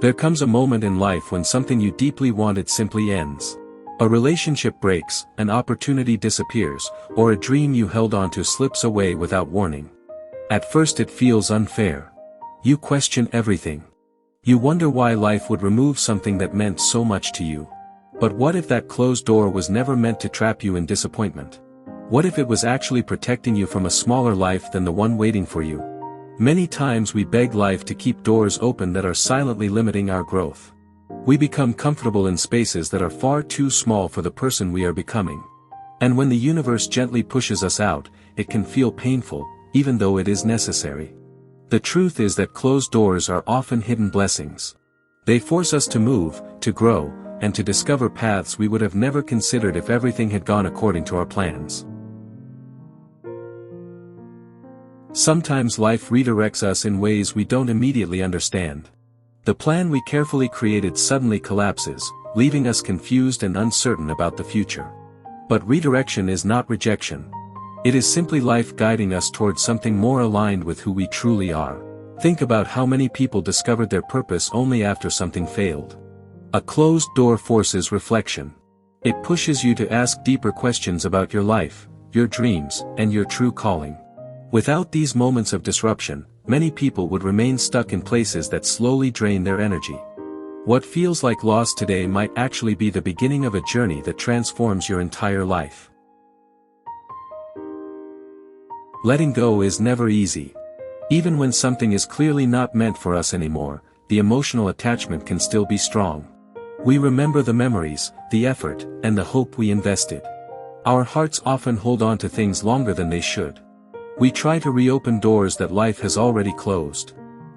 There comes a moment in life when something you deeply wanted simply ends. A relationship breaks, an opportunity disappears, or a dream you held on to slips away without warning. At first it feels unfair. You question everything. You wonder why life would remove something that meant so much to you. But what if that closed door was never meant to trap you in disappointment? What if it was actually protecting you from a smaller life than the one waiting for you? Many times we beg life to keep doors open that are silently limiting our growth. We become comfortable in spaces that are far too small for the person we are becoming. And when the universe gently pushes us out, it can feel painful, even though it is necessary. The truth is that closed doors are often hidden blessings. They force us to move, to grow, and to discover paths we would have never considered if everything had gone according to our plans. Sometimes life redirects us in ways we don't immediately understand. The plan we carefully created suddenly collapses, leaving us confused and uncertain about the future. But redirection is not rejection. It is simply life guiding us towards something more aligned with who we truly are. Think about how many people discovered their purpose only after something failed. A closed door forces reflection. It pushes you to ask deeper questions about your life, your dreams, and your true calling. Without these moments of disruption, many people would remain stuck in places that slowly drain their energy. What feels like loss today might actually be the beginning of a journey that transforms your entire life. Letting go is never easy. Even when something is clearly not meant for us anymore, the emotional attachment can still be strong. We remember the memories, the effort, and the hope we invested. Our hearts often hold on to things longer than they should. We try to reopen doors that life has already closed.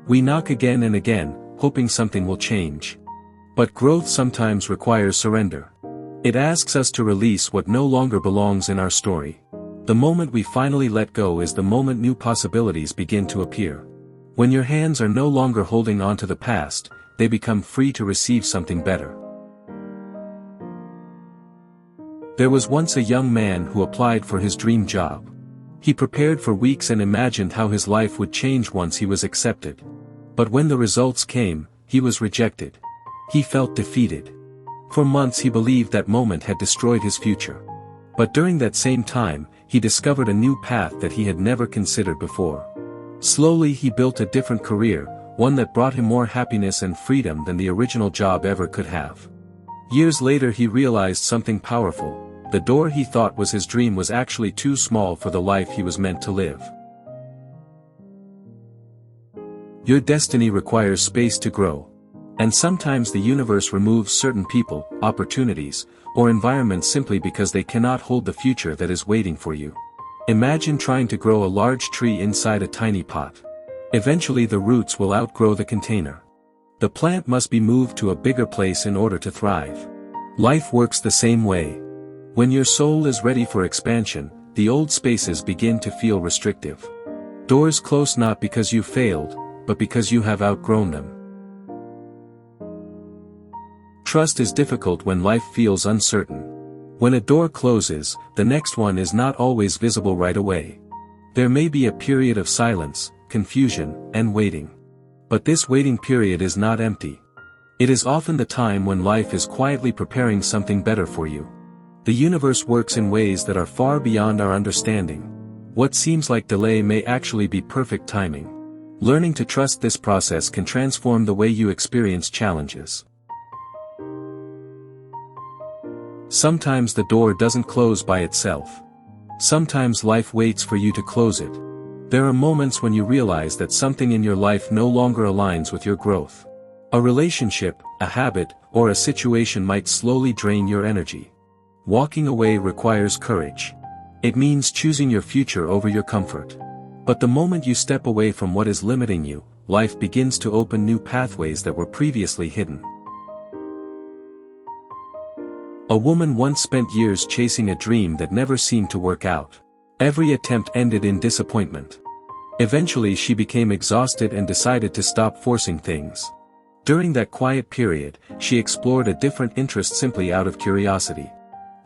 We knock again and again, hoping something will change. But growth sometimes requires surrender. It asks us to release what no longer belongs in our story. The moment we finally let go is the moment new possibilities begin to appear. When your hands are no longer holding on to the past, they become free to receive something better. There was once a young man who applied for his dream job. He prepared for weeks and imagined how his life would change once he was accepted. But when the results came, he was rejected. He felt defeated. For months he believed that moment had destroyed his future. But during that same time, he discovered a new path that he had never considered before. Slowly he built a different career, one that brought him more happiness and freedom than the original job ever could have. Years later he realized something powerful. The door he thought was his dream was actually too small for the life he was meant to live. Your destiny requires space to grow. And sometimes the universe removes certain people, opportunities, or environments simply because they cannot hold the future that is waiting for you. Imagine trying to grow a large tree inside a tiny pot. Eventually the roots will outgrow the container. The plant must be moved to a bigger place in order to thrive. Life works the same way. When your soul is ready for expansion, the old spaces begin to feel restrictive. Doors close not because you failed, but because you have outgrown them. Trust is difficult when life feels uncertain. When a door closes, the next one is not always visible right away. There may be a period of silence, confusion, and waiting. But this waiting period is not empty. It is often the time when life is quietly preparing something better for you. The universe works in ways that are far beyond our understanding. What seems like delay may actually be perfect timing. Learning to trust this process can transform the way you experience challenges. Sometimes the door doesn't close by itself. Sometimes life waits for you to close it. There are moments when you realize that something in your life no longer aligns with your growth. A relationship, a habit, or a situation might slowly drain your energy. Walking away requires courage. It means choosing your future over your comfort. But the moment you step away from what is limiting you, life begins to open new pathways that were previously hidden. A woman once spent years chasing a dream that never seemed to work out. Every attempt ended in disappointment. Eventually she became exhausted and decided to stop forcing things. During that quiet period, she explored a different interest simply out of curiosity.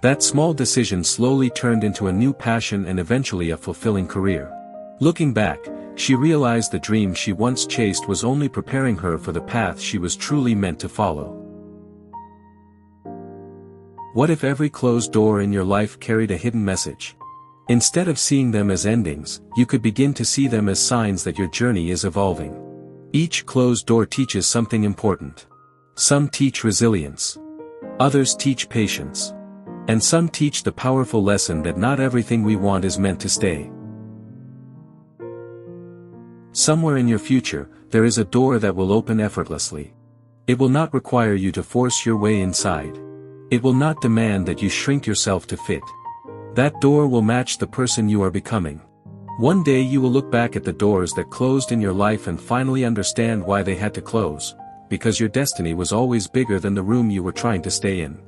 That small decision slowly turned into a new passion and eventually a fulfilling career. Looking back, She realized the dream she once chased was only preparing her for the path she was truly meant to follow. What if every closed door in your life carried a hidden message? Instead of seeing them as endings, you could begin to see them as signs that your journey is evolving. Each closed door teaches something important. Some teach resilience. Others teach patience. And some teach the powerful lesson that not everything we want is meant to stay. Somewhere in your future, there is a door that will open effortlessly. It will not require you to force your way inside. It will not demand that you shrink yourself to fit. That door will match the person you are becoming. One day you will look back at the doors that closed in your life and finally understand why they had to close, because your destiny was always bigger than the room you were trying to stay in.